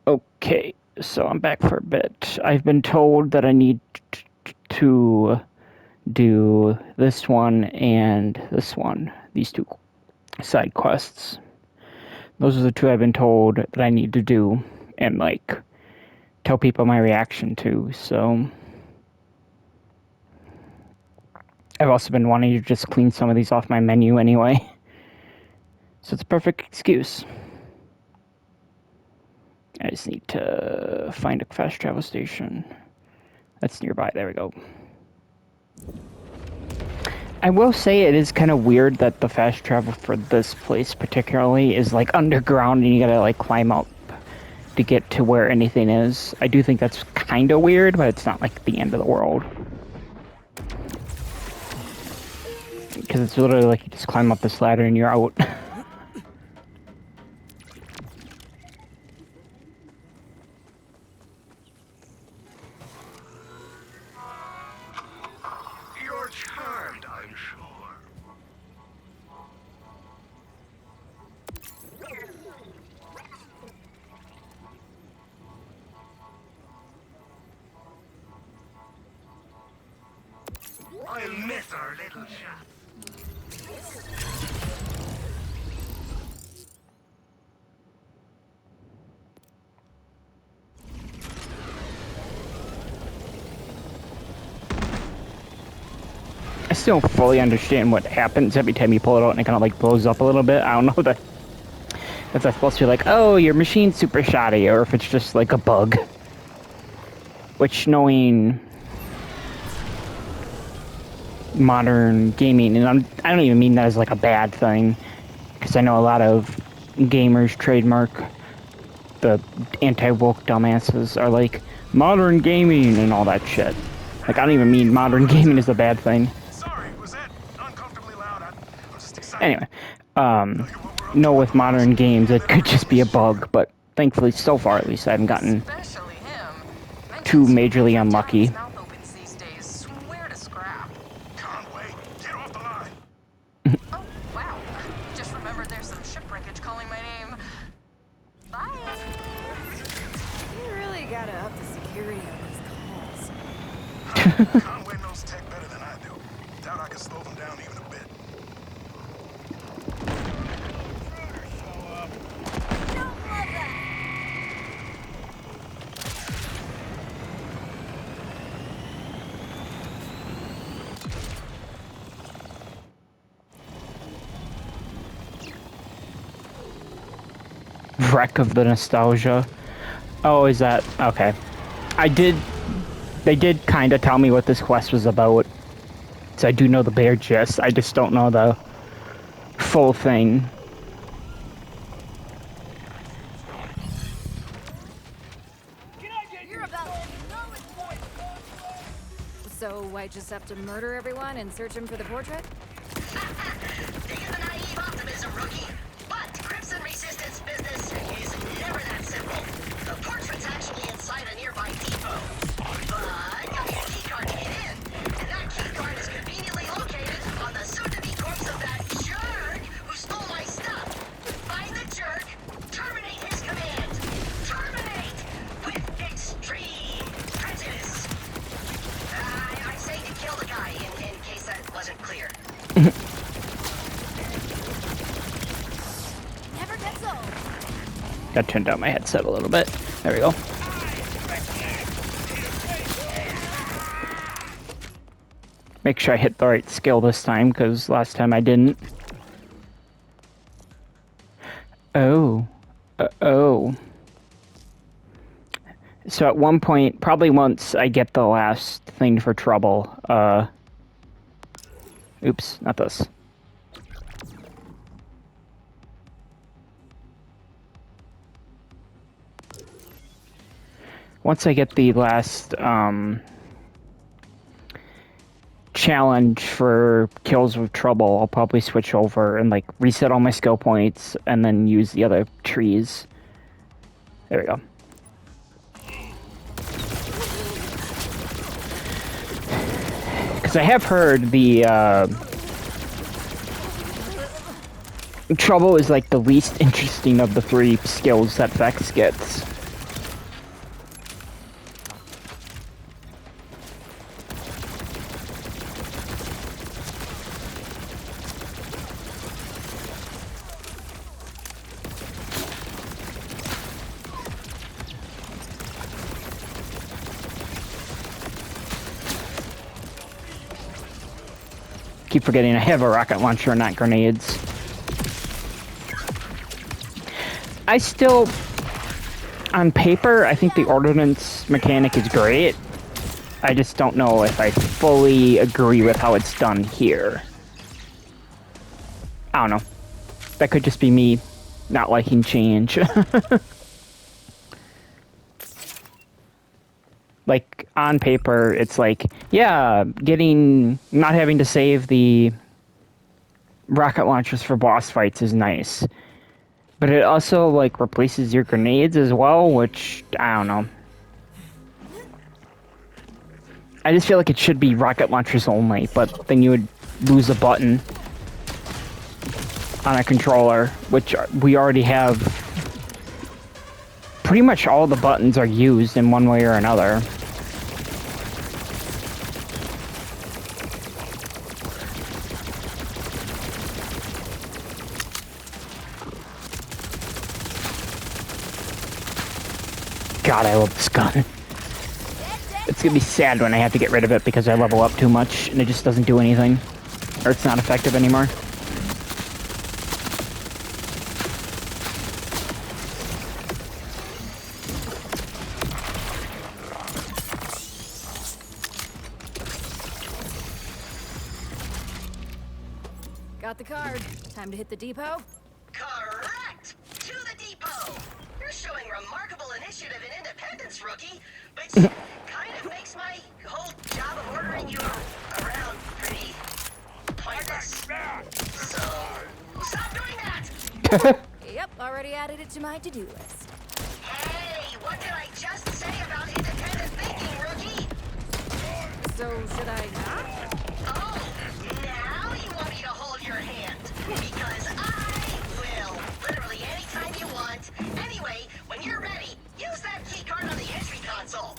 Okay, so I'm back for a bit. I've been told that I need to do this one and this one, these two side quests. Those are the two I've been told that I need to do and, like, tell people my reaction to, so... I've also been wanting to just clean some of these off my menu anyway. So it's a perfect excuse. I just need to find a fast travel station that's nearby. There we go. I will say it is kind of weird that the fast travel for this place particularly is like underground and you gotta like climb up to get to where anything is. I do think that's kind of weird, but it's not like the end of the world. Because it's literally like you just climb up this ladder and you're out. You're charmed, I'm sure. I miss our little chat. I still don't fully understand what happens every time you pull it out and it kind of like blows up a little bit. I don't know that if that's supposed to be like, oh, your machine's super shoddy, or if it's just like a bug. Which, knowing modern gaming, and I don't even mean that as like a bad thing, because I know a lot of gamers trademark the anti-woke dumbasses are like modern gaming and all that shit. Like, I don't even mean modern gaming is a bad thing. Sorry, was that uncomfortably loud? I'm just excited. Anyway, no, with modern games it could just be a bug, but thankfully so far at least I haven't gotten too majorly unlucky. Conway, get off the line. Oh, wow. Just remembered there's some ship wreckage calling my name. Bye. You really gotta up the security on these calls. Conway knows tech better than I do. Doubt I can slow them down even a bit. Wreck of the nostalgia. Oh, is that okay? They did kind of tell me what this quest was about, so I do know the bare gist. I just don't know the full thing. You're about to So I just have to murder everyone and search him for the portrait? Think of the naive optimism, rookie. But Crimson Resistance business is never that simple. The portrait's actually inside a nearby depot. But you'll need a keycard to get in. And that keycard is conveniently located on the soon-to-be corpse of that jerk who stole my stuff. Find the jerk, terminate his command. Terminate with extreme prejudice. I say to kill the guy in case that wasn't clear. Never gets old. Got turned down my headset a little bit. There we go. Make sure I hit the right skill this time, because last time I didn't. Oh. Oh. So at one point, probably once I get the last thing for trouble, oops, not this. Once I get the last, challenge for kills with trouble, I'll probably switch over and, like, reset all my skill points and then use the other trees. There we go. Because I have heard the, trouble is, like, the least interesting of the three skills that Vex gets. keep forgetting I have a rocket launcher, not grenades. I still, on paper, I think the ordnance mechanic is great. I just don't know if I fully agree with how it's done here. I don't know. That could just be me not liking change. Like, on paper, it's like, yeah, not having to save the rocket launchers for boss fights is nice. But it also, like, replaces your grenades as well, which, I don't know. I just feel like it should be rocket launchers only, but then you would lose a button on a controller, which we already have. Pretty much all the buttons are used in one way or another. God, I love this gun. It's gonna be sad when I have to get rid of it because I level up too much and it just doesn't do anything. Or it's not effective anymore. Got the card. Time to hit the depot? Correct! To the depot! You're showing remarkable initiative and independence, rookie, which kind of makes my whole job of ordering you around pretty pointless. So, stop doing that! Yep, already added it to my to-do list. Hey, what did I just say about independent thinking, rookie? So, should I not? Oh, now you want me to hold your hand. Because I will. Literally anytime you want. Anyway, when you're ready, use that key card on the entry console.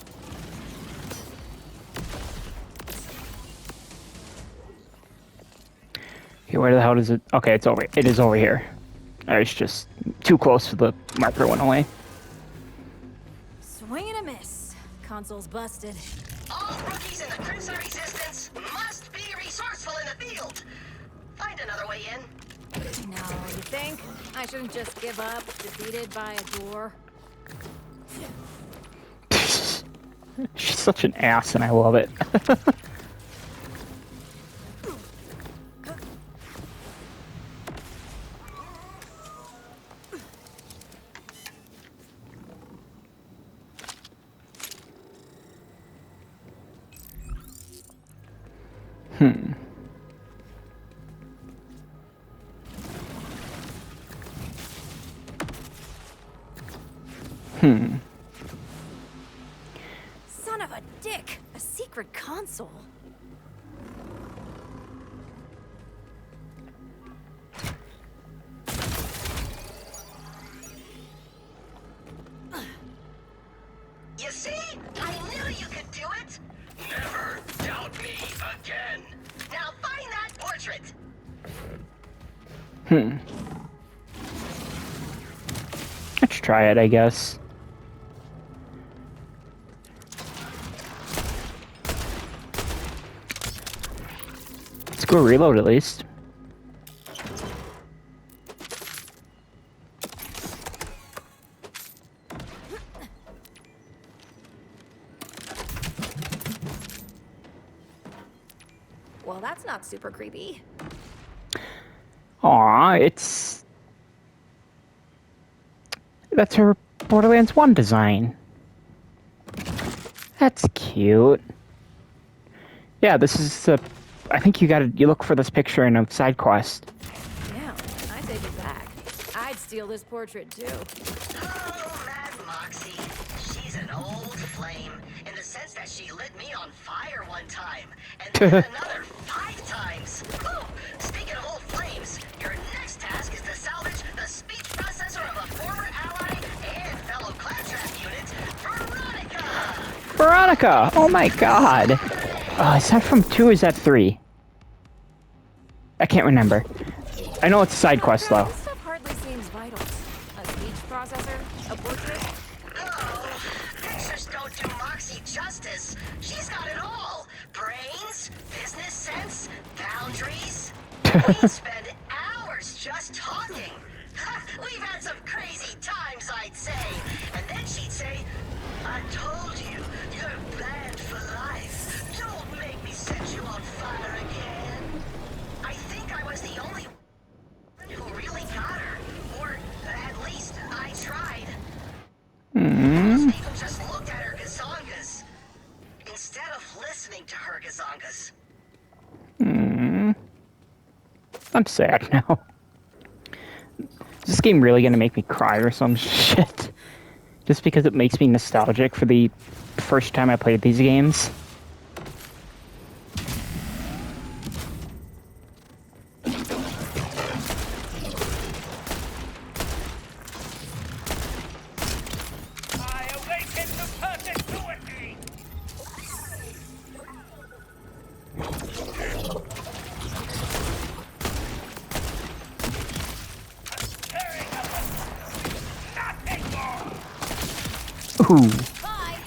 Okay, where the hell does it... Okay, it's over. It is over here. I was just too close to the marker went away. Swing and a miss. Console's busted. All rookies in the Crimson Resistance must be resourceful in the field. Find another way in. No, you think? I shouldn't just give up, defeated by a door? She's such an ass and I love it. Son of a dick! A secret console? You see? I knew you could do it. Never doubt me again. Now find that portrait. Let's try it, I guess. Let's go reload at least. Well, that's not super creepy. Aw, that's her Borderlands 1 design. That's cute. Yeah, this is I think you look for this picture in a side quest. Yeah, I take it back. I'd steal this portrait too. Oh, Mad Moxie. She's an old flame in the sense that she lit me on fire one time, and then another 5 times. Whew. Speaking of old flames, your next task is to salvage the speech processor of a former ally and fellow claptrap unit, Veronica. Veronica! Oh my god! Is that from 2 or is that 3? I can't remember. I know it's a side quest though. This stuff hardly seems vital. A speech processor? A portrait? Oh, pictures don't do Moxie justice. She's got it all. Brains, business sense, boundaries, We'd spend hours just talking. We've had some crazy times, I'd say. And then she'd say, I told you, you're banned for life. Don't make me set you on fire again. I think I was the only one who really got her. Or at least I tried. Most people just looked at her gazongas instead of listening to her gazongas. I'm sad now. Is this game really gonna make me cry or some shit? Just because it makes me nostalgic for the first time I played these games? I awaken the perpetuity! Tearing up nothing more! Ooh. Bye.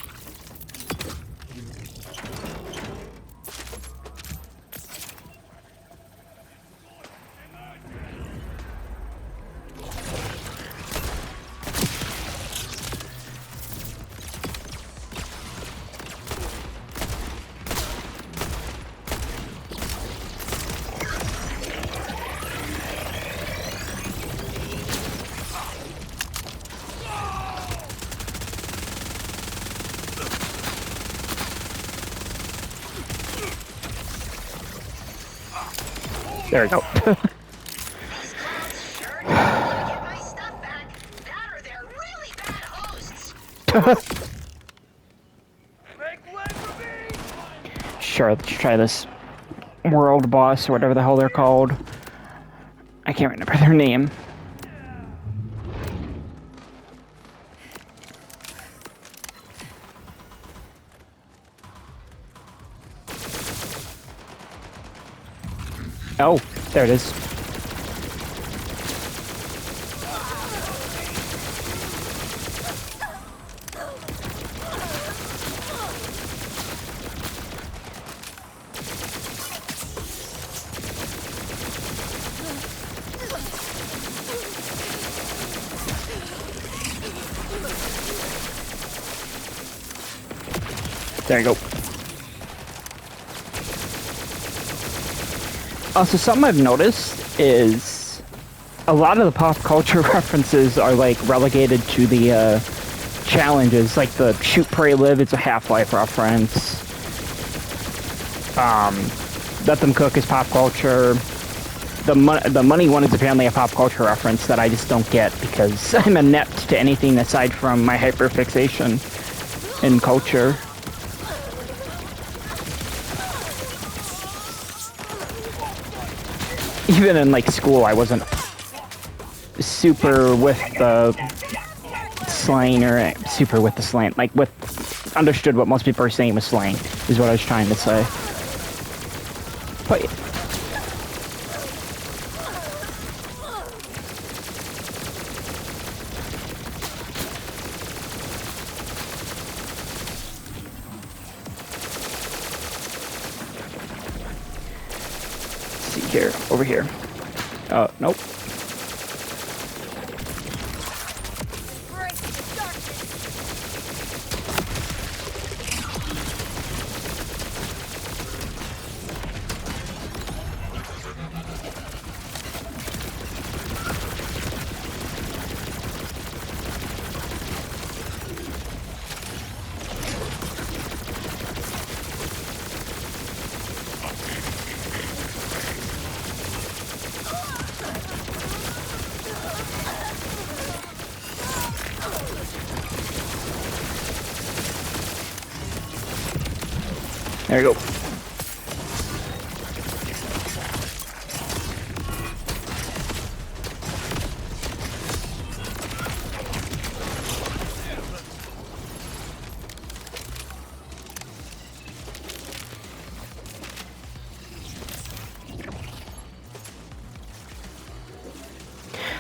There we go. These clowns sure do want to get my stuff back. That or they're really bad hosts. Make way for me! Sure, let's try this world boss or whatever the hell they're called. I can't remember their name. Oh, there it is. There you go. Also, something I've noticed is a lot of the pop culture references are like relegated to the challenges, like the shoot, pray, live. It's a Half-Life reference. Let them cook is pop culture. The money one is apparently a pop culture reference that I just don't get because I'm inept to anything aside from my hyperfixation in culture. Even in like school, I wasn't super with the slang or super with the slang. Like understood what most people are saying was slang is what I was trying to say. But here, over here. Nope. Break the darkness. There you go.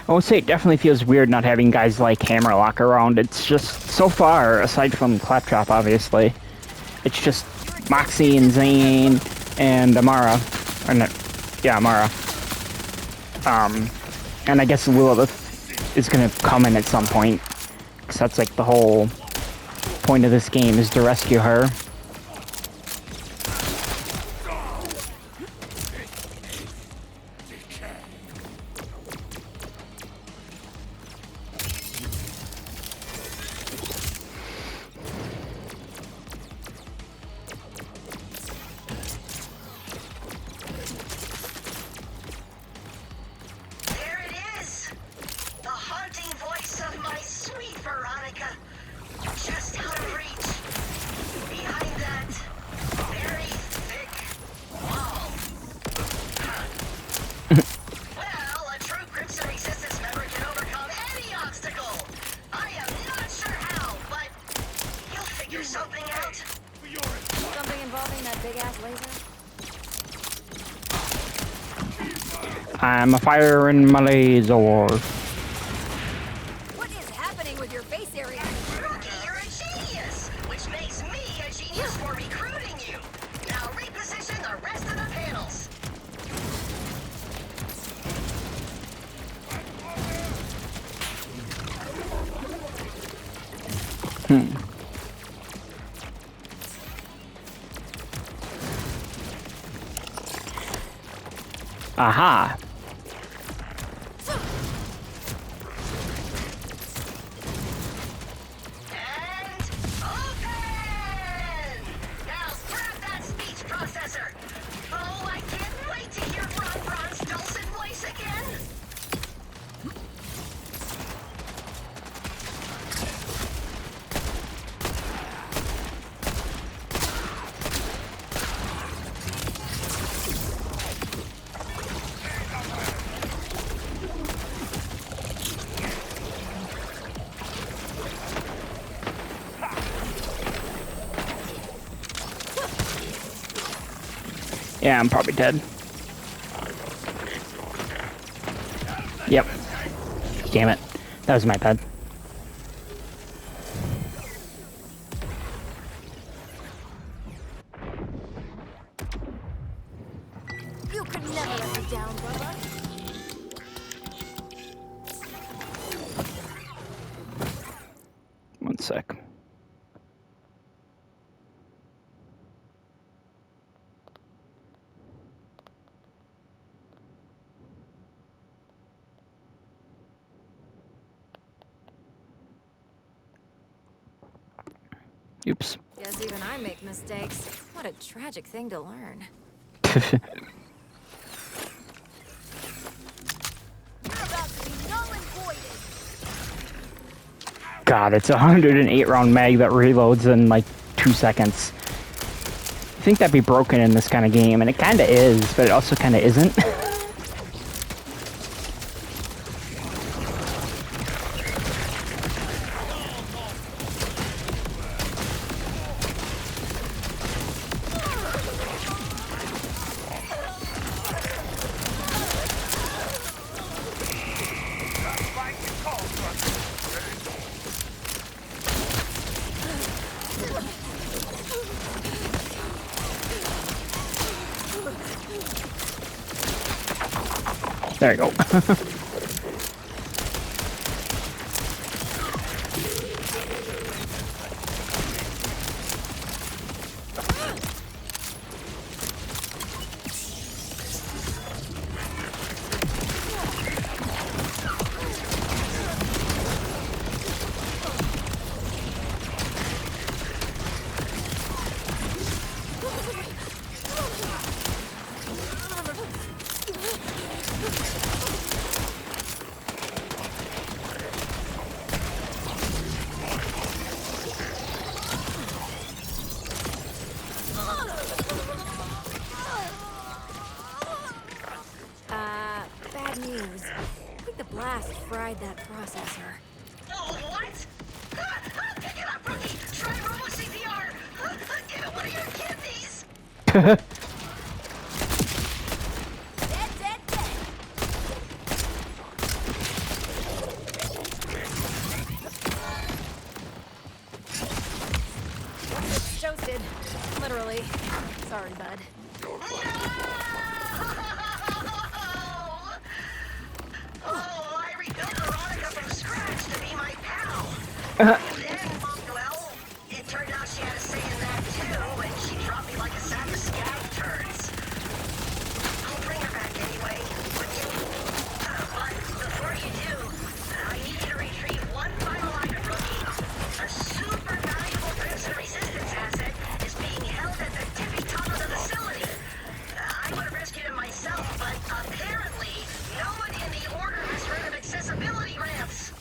I would say it definitely feels weird not having guys like Hammerlock around. It's just, so far, aside from Claptrap, obviously, it's just Moxie and Zane and Amara. Or not, yeah, Amara. And I guess Lilith is gonna come in at some point. Because that's like the whole point of this game is to rescue her. There it is! The haunting voice of my sweet Veronica. Just out of reach. Behind that very thick wall. Well, a true Crimson Resistance member can overcome any obstacle. I am not sure how, but you'll figure something out. Something involving that big-ass laser? I'm a fire in my laser. What is happening with your face area? Rookie, you're a genius, which makes me a genius for recruiting you. Now reposition the rest of the panels. Aha. And open! Now grab that speech processor. Oh, I can't wait to hear Ron's dulcet voice again. Yeah, I'm probably dead. Yep. Damn it. That was my bad. You could never let me down, brother. One sec. Oops. Guess even I make mistakes. What a tragic thing to learn. You're about to be null and voided. God, it's a 108 round mag that reloads in like 2 seconds. I think that'd be broken in this kind of game, and it kind of is, but it also kind of isn't. There you go. Bad news. I think the blast fried that processor. Oh, what? Pick it up, rookie! Try Robo CPR! Give it one of your kidneys! Dead, dead, dead. It's toasted. Literally. Sorry, bud. No! Well, it turned out she had a say in that too, and she dropped me like a sack of scab turds. I'll bring her back anyway, wouldn't you? But before you do, I need you to retrieve one final item, rookie. A super valuable Crimson Resistance asset is being held at the tippy top of the facility. I would have rescued him myself, but apparently no one in the Order has heard of accessibility ramps.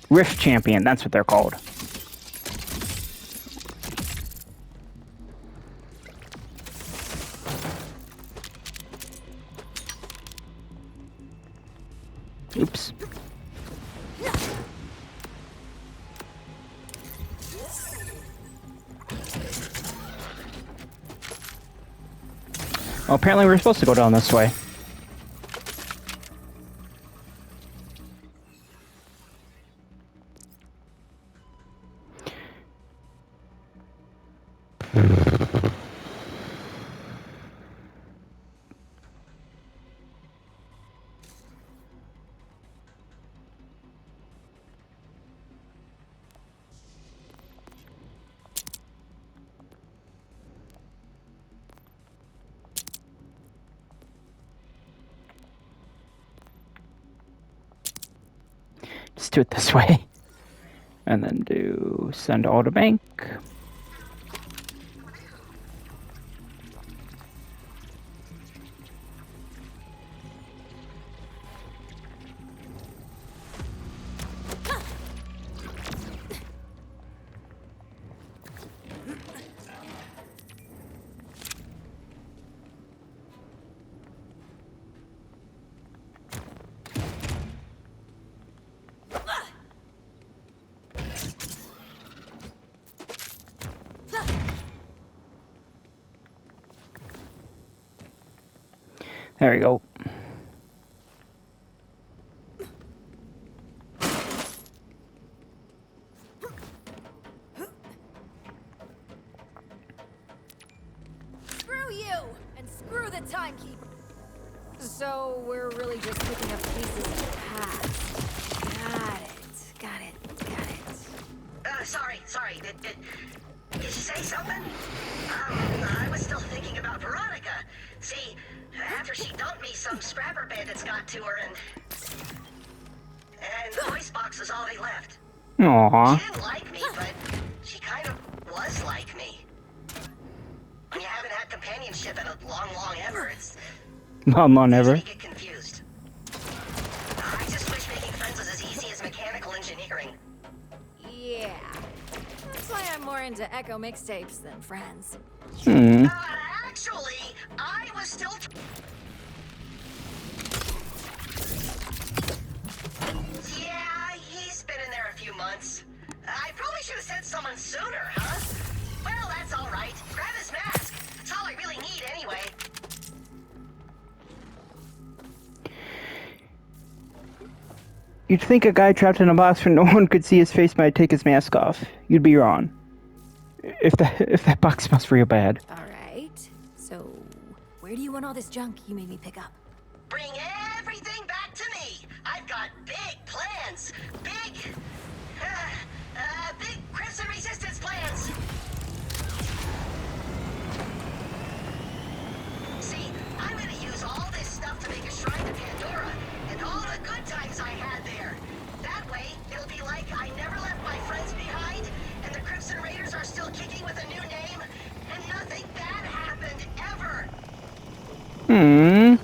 Rift Champion, that's what they're called. Oops. Well, apparently we're supposed to go down this way. Just do it this way. And then do send all to bank. There we go. Screw you! And screw the timekeeper! So, we're really just picking up pieces of the past. Got it. Sorry. Did you say something? I was still thinking about Veronica. See, after she dumped me, some scrapper bandits got to her and the voice box was all they left. Aww. She didn't like me, but she kind of was like me. When you haven't had companionship in a long ever, it's Long ever. easy to get confused. I just wish making friends was as easy as mechanical engineering. Yeah. That's why I'm more into Echo mixtapes than Friends. Actually, I was still... Yeah, he's been in there a few months. I probably should have sent someone sooner, huh? Well, that's all right. Grab his mask. That's all I really need anyway. You'd think a guy trapped in a box where no one could see his face might take his mask off. You'd be wrong. If that box smells real bad. Alright. So, where do you want all this junk you made me pick up? Bring everything back to me. I've got big plans. Big Crimson Resistance plans. See, I'm gonna use all this stuff to make a shrine to Pandora and all the good times I had there. That way, it'll be like I never left my friends behind, and the Crimson Raiders are still kicking with a new name, and nothing Hmm.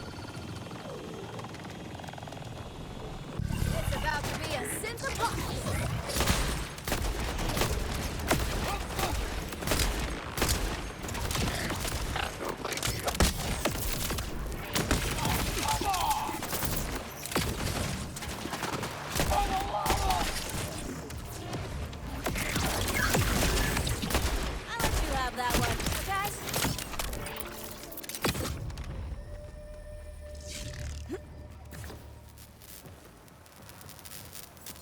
It's about to be a synth-apocalypse. I'll let you have that one, okay?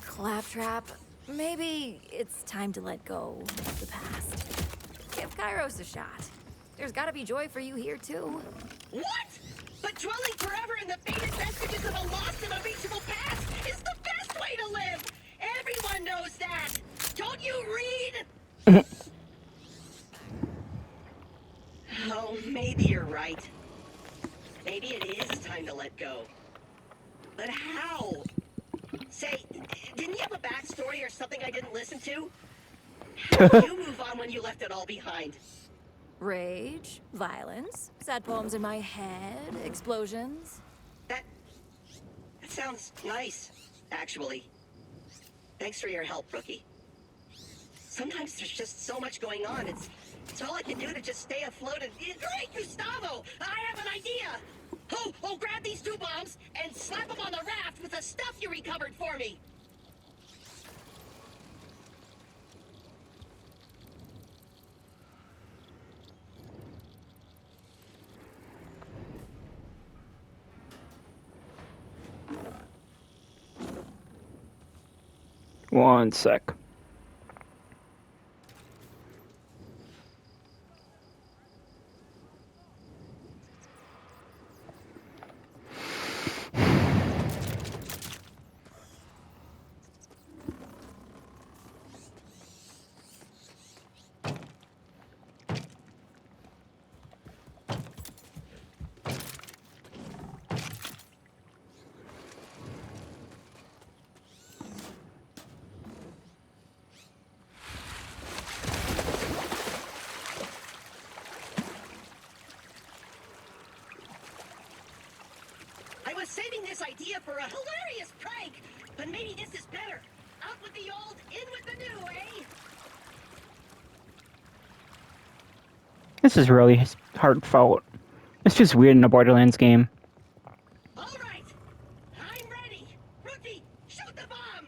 Claptrap, maybe it's time to let go of the past. Give Kairos a shot. There's gotta be joy for you here, too. What? But dwelling forever in the faded vestiges of a lost and unreachable past is the best way to live! Everyone knows that! Don't you read? Oh, maybe you're right. Maybe it is time to let go. But how? Say, didn't you have a backstory or something I didn't listen to? How did you move on when you left it all behind? Rage, violence, sad poems in my head, explosions. That sounds nice, actually. Thanks for your help, Rookie. Sometimes there's just so much going on. It's all I can do to just stay afloat and... Great, Gustavo! I have an idea! Oh, grab these 2 bombs and slap them on the raft with the stuff you recovered for me! One sec. I was saving this idea for a hilarious prank, but maybe this is better. Out with the old, in with the new, eh? This is really heartfelt. It's just weird in a Borderlands game. All right, I'm ready. Rookie, shoot the bomb!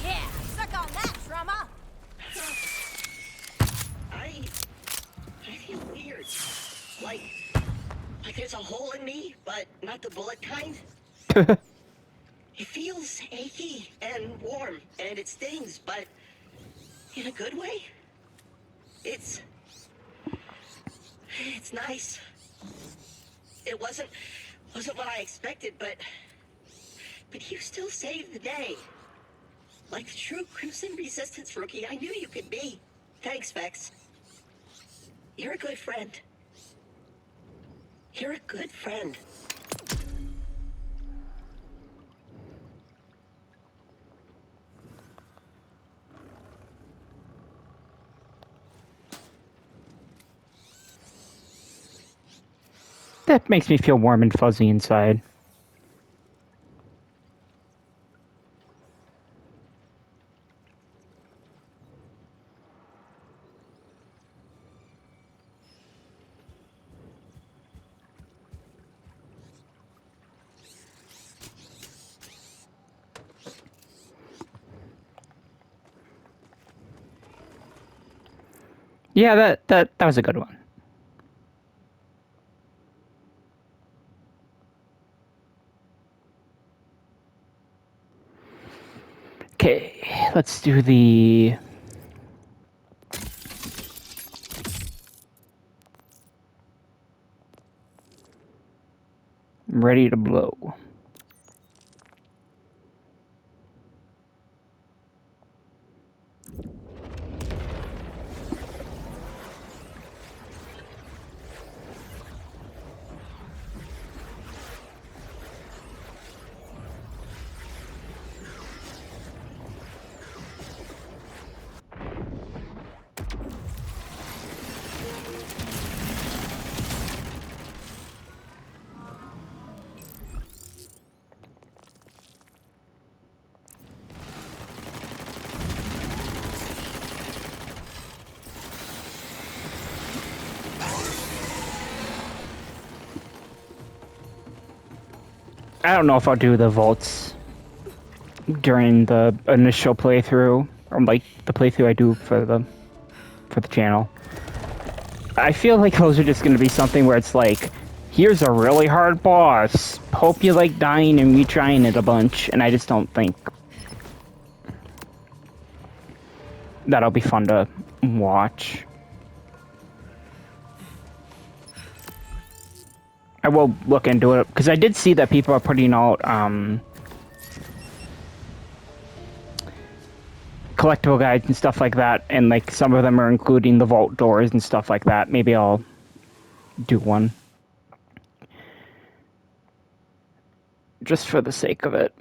Yeah, suck on that, trauma! I feel weird. Like there's a hole in me, but not the bullet kind. It feels achy and warm, and it stings, but in a good way. It's nice. It wasn't what I expected, but you still saved the day. Like the true Crimson Resistance rookie I knew you could be. Thanks, Vex. You're a good friend. You're a good friend. That makes me feel warm and fuzzy inside. Yeah, that was a good one. Okay, let's do the... Ready to blow. I don't know if I'll do the vaults during the initial playthrough, or like the playthrough I do for the channel. I feel like those are just going to be something where it's like, here's a really hard boss. Hope you like dying and retrying it a bunch, and I just don't think that'll be fun to watch. I will look into it, because I did see that people are putting out collectible guides and stuff like that, and like some of them are including the vault doors and stuff like that. Maybe I'll do one. Just for the sake of it.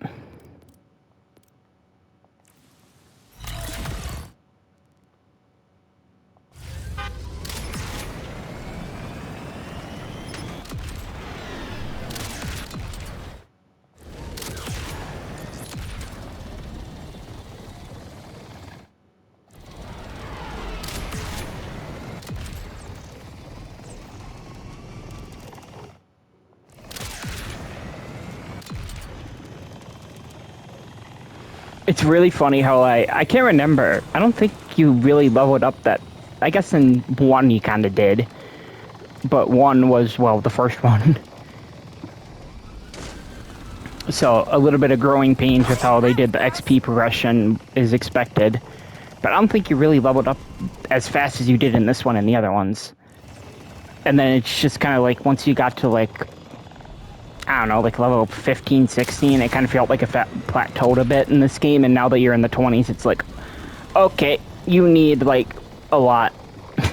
It's really funny how I can't remember. I don't think you really leveled up that. I guess in 1 you kind of did. But 1 was, well, the first one. So a little bit of growing pains with how they did the XP progression is expected. But I don't think you really leveled up as fast as you did in this one and the other ones. And then it's just kind of like once you got to like, I don't know, like level 15, 16, it kind of felt like it plateaued a bit in this game, and now that you're in the 20s, it's like, okay, you need, like, a lot. Not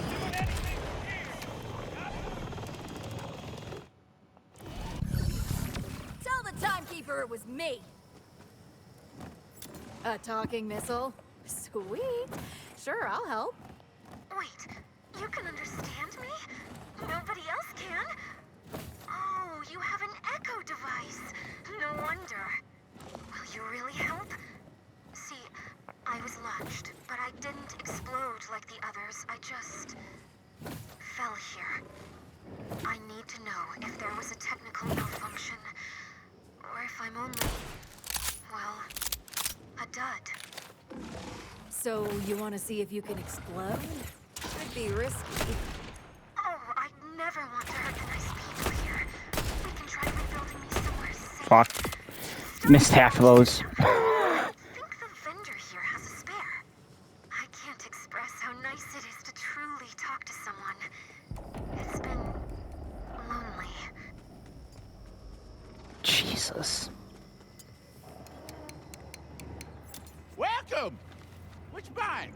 doing anything here. Tell the timekeeper it was me. A talking missile? Sweet. Sure, I'll help. Wait, you can understand me? Nobody else can? Oh, you have an echo device. No wonder. Will you really help? See, I was launched, but I didn't explode like the others. I just fell here. I need to know if there was a technical malfunction, or if I'm only, well, a dud. So you want to see if you can explode? Could be risky. Oh, I never want to hurt the nice people here. We can try rebuilding me somewhere safe. Fuck. Missed half of those. I think the vendor here has a spare. I can't express how nice it is to truly talk to someone. It's been lonely. Jesus. Welcome! Which you buying?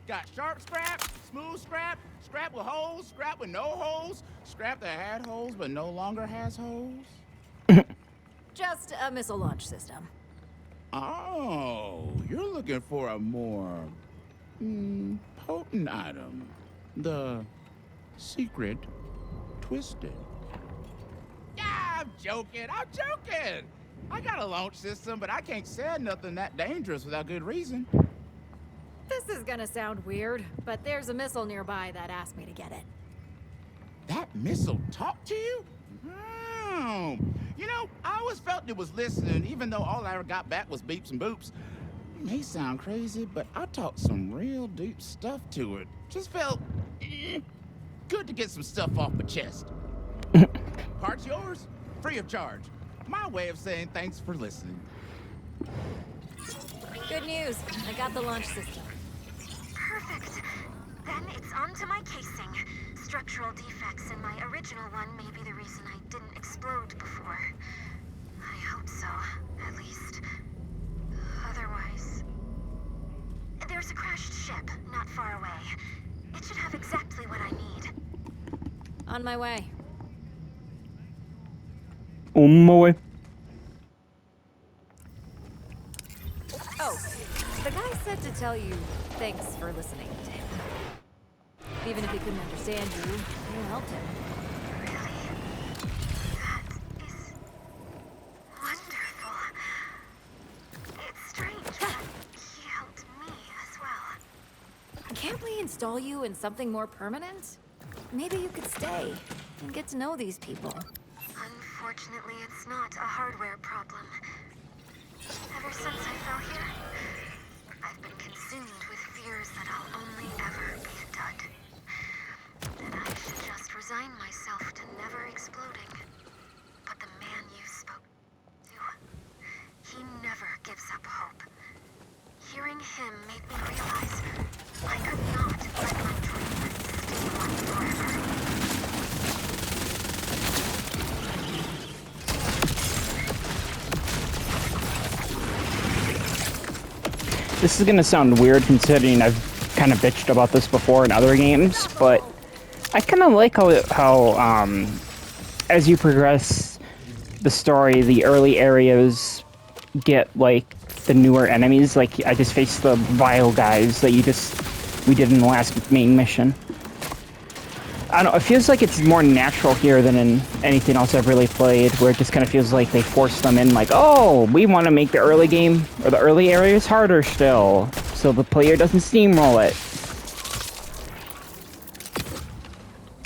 Got sharp scrap, smooth scrap, scrap with holes, scrap with no holes, scrap that had holes but no longer has holes? Just a missile launch system. Oh, you're looking for a more potent item. The secret twisted. Yeah, I'm joking. I got a launch system, but I can't sell nothing that dangerous without good reason. This is gonna sound weird, but there's a missile nearby that asked me to get it. That missile talked to you? Hmm. You know, I always felt it was listening, even though all I ever got back was beeps and boops. It may sound crazy, but I talked some real deep stuff to it. Just felt good to get some stuff off my chest. Part's yours, free of charge. My way of saying thanks for listening. Good news. I got the launch system. Perfect. Then it's onto my casing. Structural defects in my original one may be the reason I didn't explode before. I hope so, at least. Otherwise... There's a crashed ship not far away. It should have exactly what I need. On my way. On my way. Oh, the guy said to tell you thanks for listening to him. Even if he couldn't understand you, you helped him. Really? That is wonderful. It's strange, but he Can't we install you in something more permanent? Maybe you could stay and get to know these people. Unfortunately, it's not a hardware problem. Ever since I fell here, I've been consumed with fears that I'll only ever be a dud. That I should just resign myself to never exploding. But the man you spoke to, he never gives up hope. Hearing him made me realize I could not let my dream stay on forever. This is gonna sound weird considering I've kind of bitched about this before in other games, but I kind of like how as you progress the story, the early areas get like the newer enemies. Like I just faced the vile guys that we did in the last main mission. I don't know, it feels like it's more natural here than in anything else I've really played, where it just kind of feels like they force them in, like, oh, we want to make the early game, or the early areas harder still, so the player doesn't steamroll it.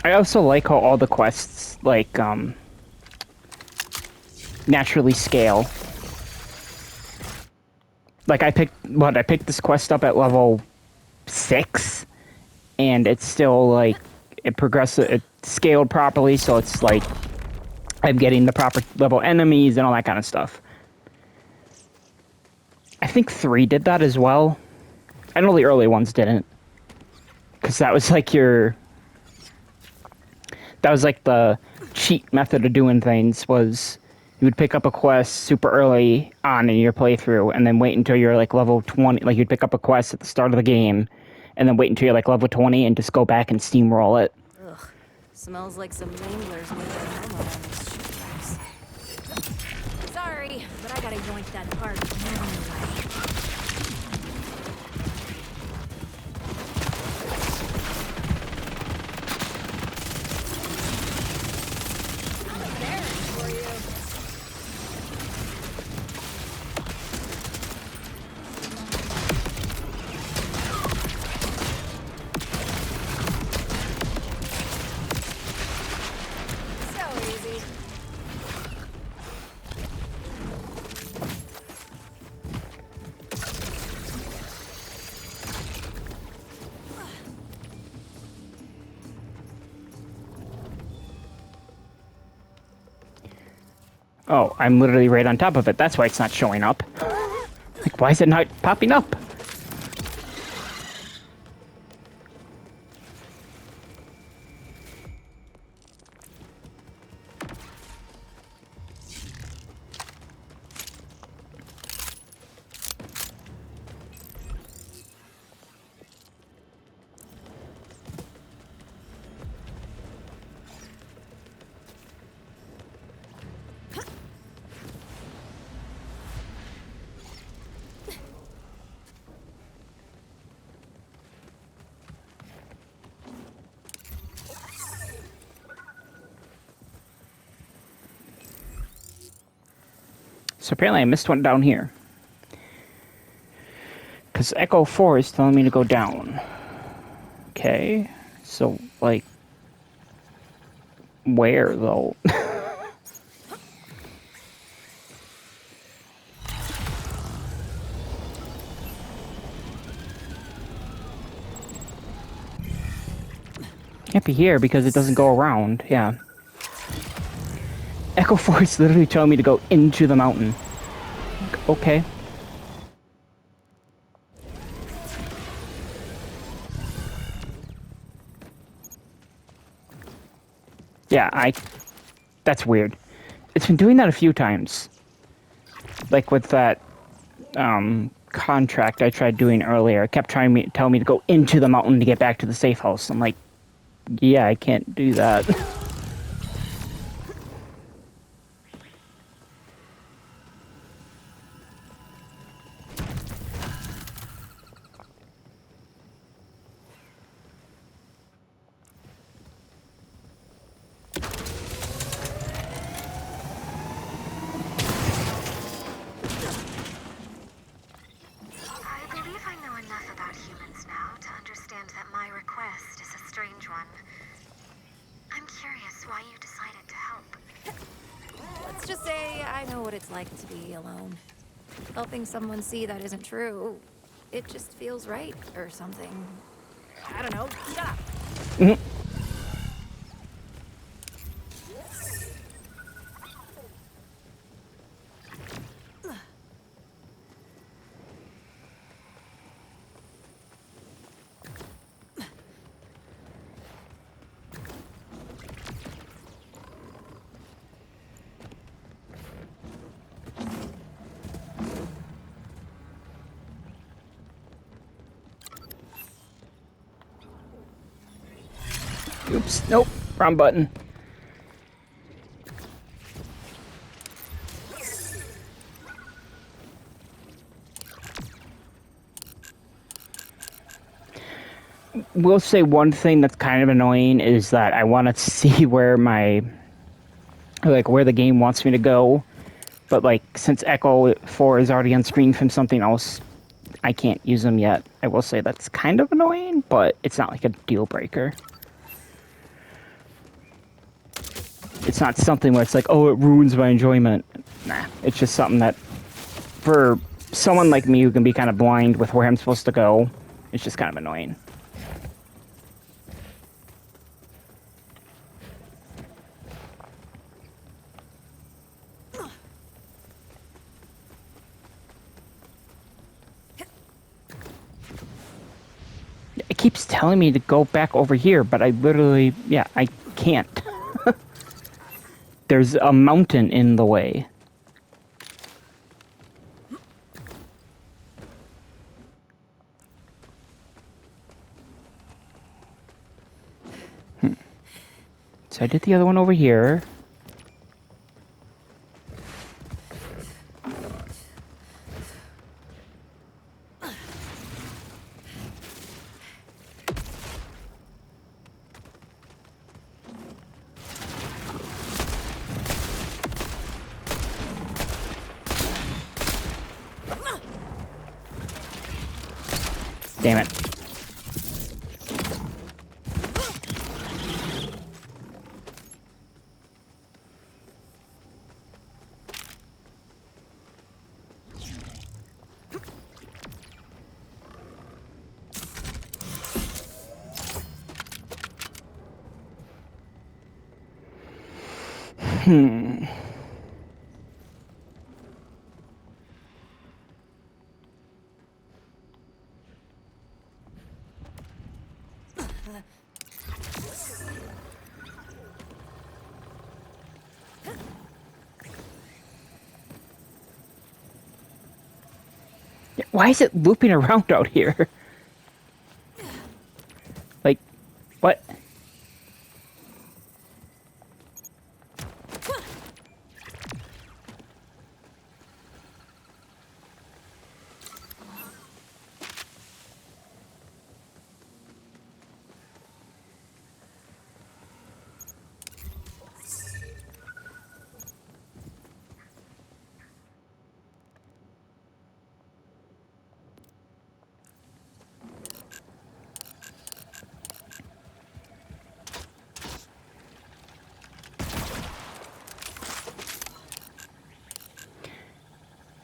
I also like how all the quests, like, naturally scale. Like, I picked this quest up at level 6, and it's still, like, it scaled properly, so it's like I'm getting the proper level enemies and all that kind of stuff. I think 3 did that as well. I know the early ones didn't, because that was like the cheat method of doing things. Was you would pick up a quest super early on in your playthrough and then wait until you're like level 20. Like you'd pick up a quest at the start of the game and then wait until you're like level 20 and just go back and steamroll it. Ugh, smells like some manglers made their home on these shit. Sorry, but I gotta yoink that part anyway. I'm there for you. Oh, I'm literally right on top of it. That's why it's not showing up. Like, why is it not popping up? So apparently I missed one down here. Because Echo 4 is telling me to go down. Okay. So, like... where, though? Can't be here because it doesn't go around. Yeah. Echo 4 is literally telling me to go into the mountain. Okay. Yeah, that's weird. It's been doing that a few times. Like with that contract I tried doing earlier. It kept telling me to go into the mountain to get back to the safe house. I'm like, yeah, I can't do that. strange one. I'm curious why you decided to help. Let's just say I know what it's like to be alone. Helping someone see that isn't true. It just feels right or something. I don't know. Shut up. Mhm. Oops, nope, wrong button. Will say one thing that's kind of annoying is that I want to see where where the game wants me to go, but like since Echo 4 is already on screen from something else, I can't use them yet. I will say that's kind of annoying, but it's not like a deal breaker. It's not something where it's like, oh, it ruins my enjoyment. Nah, it's just something that, for someone like me who can be kind of blind with where I'm supposed to go, it's just kind of annoying. It keeps telling me to go back over here, but I literally, yeah, I can't. There's a mountain in the way. So I did the other one over here. Damn it. Why is it looping around out here? Like, what?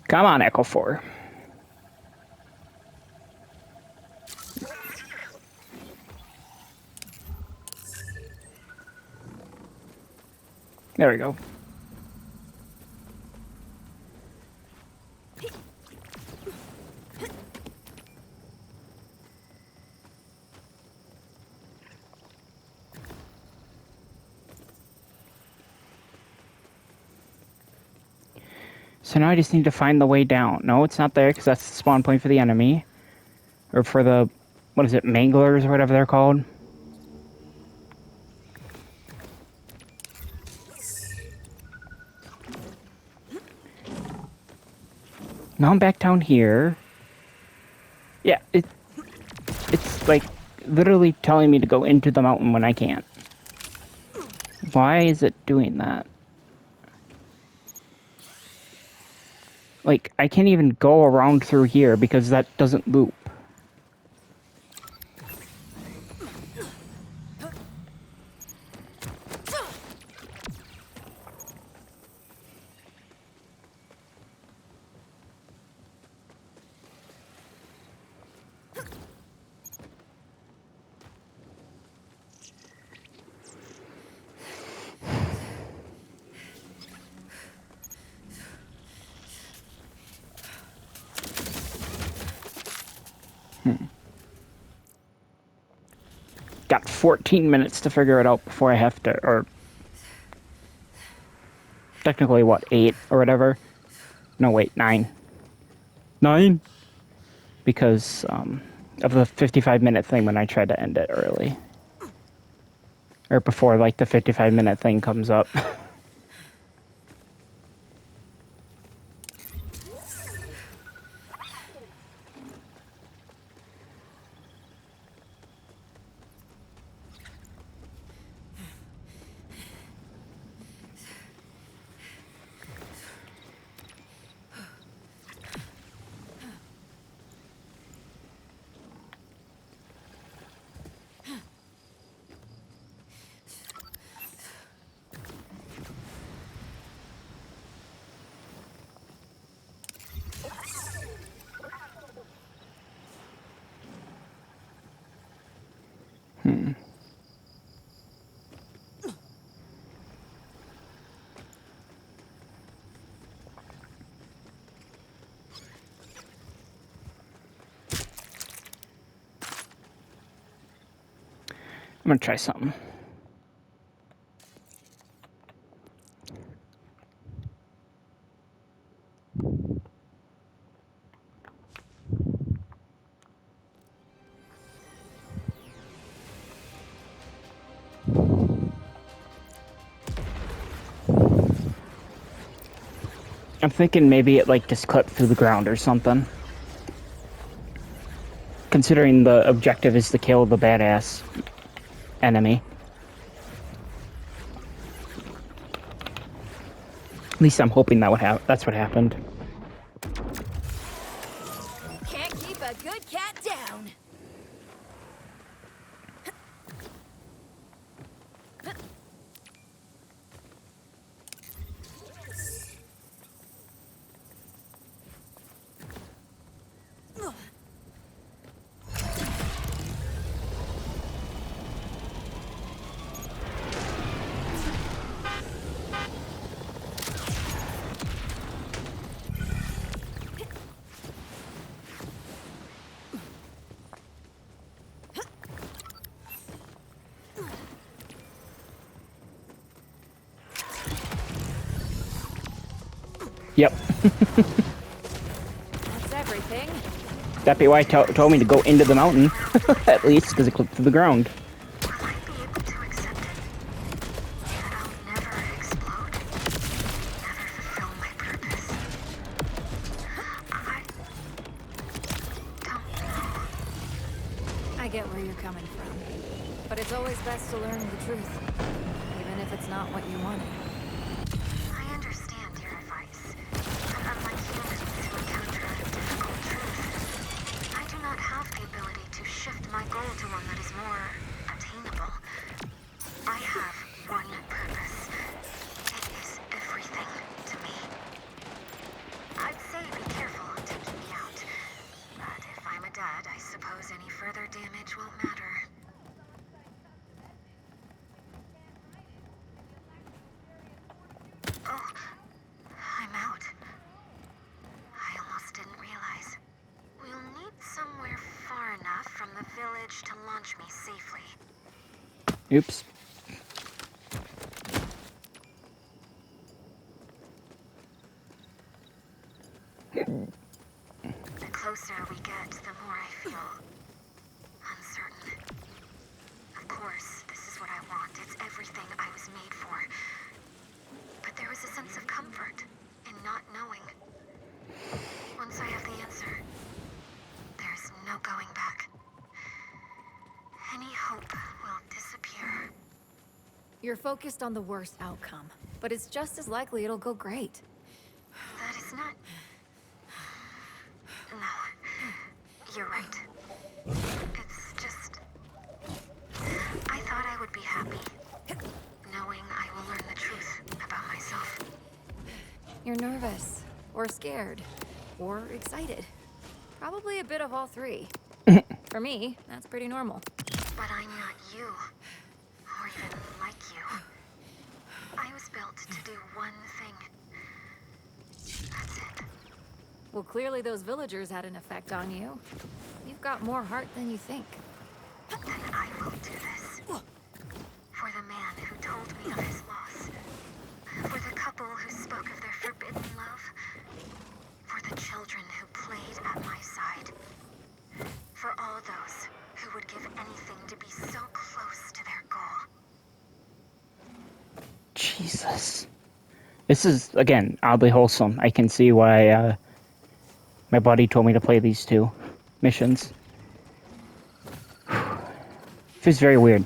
Come on, Echo 4. There we go. So now I just need to find the way down. No, it's not there because that's the spawn point for the enemy. Or for the, what is it, manglers or whatever they're called. Now I'm back down here. Yeah, it's like literally telling me to go into the mountain when I can't. Why is it doing that? Like, I can't even go around through here because that doesn't loop. got 14 minutes to figure it out before I have to, or technically what, 8 or whatever. No, wait, 9. 9? Because of the 55-minute thing when I tried to end it early. Or before, like, the 55-minute thing comes up. I'm gonna try something. I'm thinking maybe it like just clipped through the ground or something. Considering the objective is to kill the badass enemy. At least I'm hoping that would that's what happened. Can't keep a good cat down. Yep. That's everything. That'd be why it told me to go into the mountain. At least, because it clipped through the ground. Will I be able to accept it? That I'll never explode? Never fulfill my purpose? I don't know. I get where you're coming from. But it's always best to learn the truth. Even if it's not what you wanted. I understand your advice, but unlike humans who encounter a difficult truth, I do not have the ability to shift my goal to one that is more attainable. I have one purpose. It is everything to me. I'd say be careful taking me out, but if I'm a dad, I suppose any further damage won't matter. Oh, I'm out. I almost didn't realize. We'll need somewhere far enough from the village to launch me safely. Oops. The closer we get, the more I feel uncertain. Of course, this is what I want. It's everything I was made for. But there was a sense of comfort in not knowing. Once I have the answer, there's no going back. Any hope will disappear. You're focused on the worst outcome, but it's just as likely it'll go great. That is not... No, you're right. It's just... I thought I would be happy, knowing I will learn the truth about myself. You're nervous, or scared, or excited. Probably a bit of all three. For me, that's pretty normal. But I'm not you, or even like you. I was built to do one thing. That's it. Well, clearly those villagers had an effect on you. You've got more heart than you think. Then I will do this. Jesus. This is, again, oddly wholesome. I can see why my buddy told me to play these two missions. Feels very weird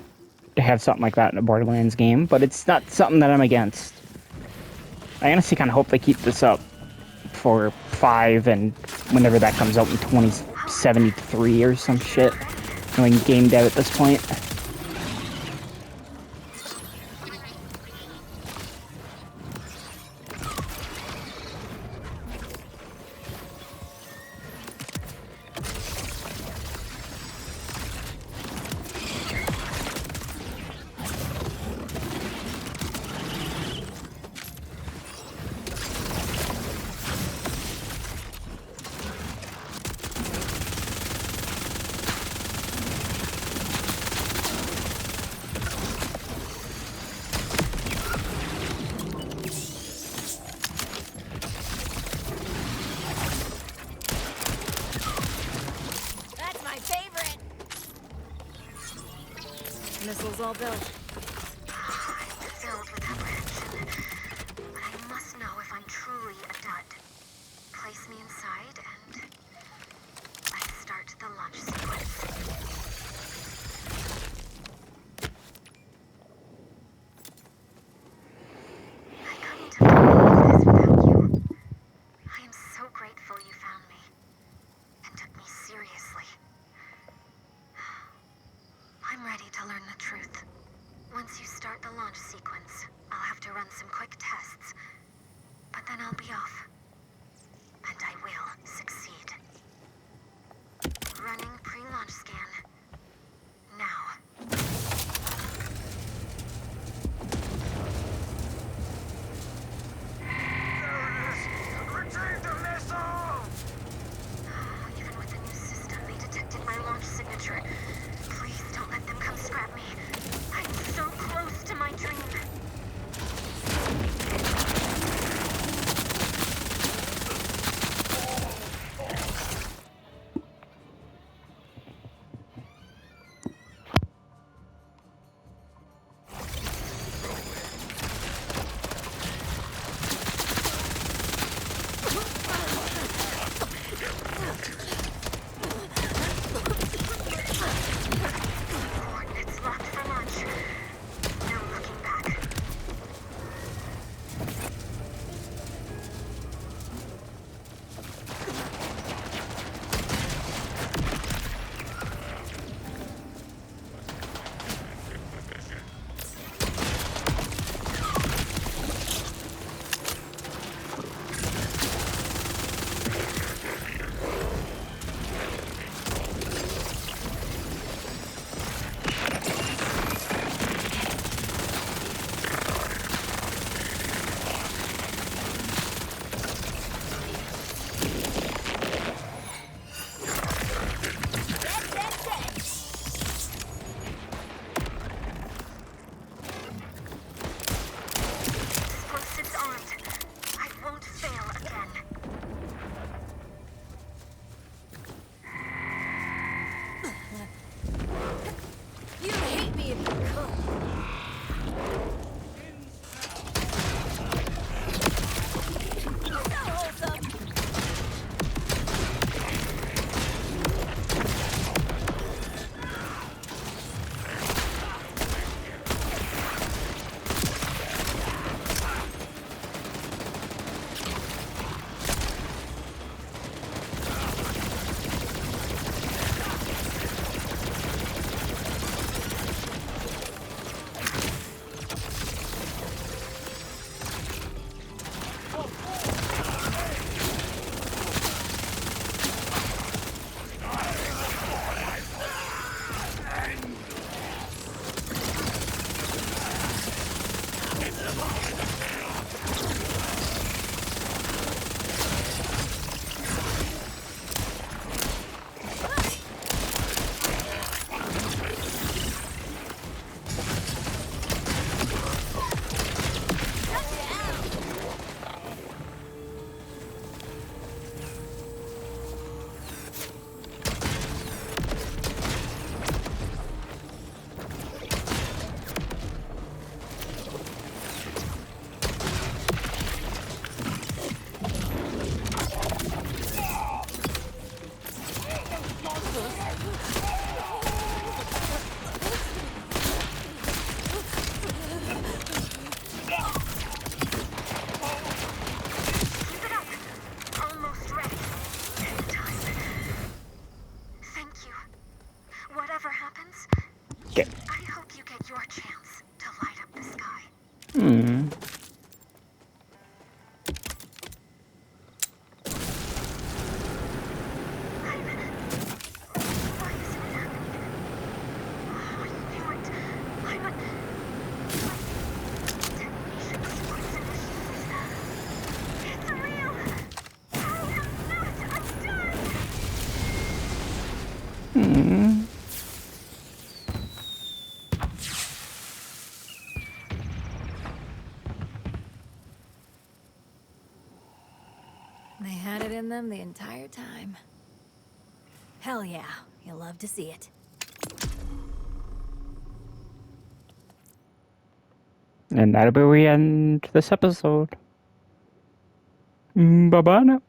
to have something like that in a Borderlands game, but it's not something that I'm against. I honestly kind of hope they keep this up for 5 and whenever that comes out in 2073 or some shit. Knowing game dev at this point. That's my favorite. Missiles all built. I'm filled with apprehension, but I must know if I'm truly a dud. Place me inside, and I start the launch sequence. I couldn't have done any of this without you. I am so grateful you found me and took me seriously. I'm ready to learn the truth. Once you start the launch sequence, I'll have to run some quick tests. But then I'll be off. And I will succeed. Running pre-launch scan. Now. Retrieve the missile! Even with the new system, they detected my launch signature. Please don't let them come scrap me. I'm so close to my dream. Coordinates locked for launch. No looking back. Explosives armed. I won't fail again. You'd hate me if you could. So wholesome. Okay. I hope you get your chance to light up the sky. Hmm. Why isn't it happening? Oh, I knew it. I'm a... Detonation sequence initiated. It's real! I am not undone! Hmm. They had it in them the entire time. Hell yeah, you'll love to see it. And that'll be where we end this episode. Bye bye now.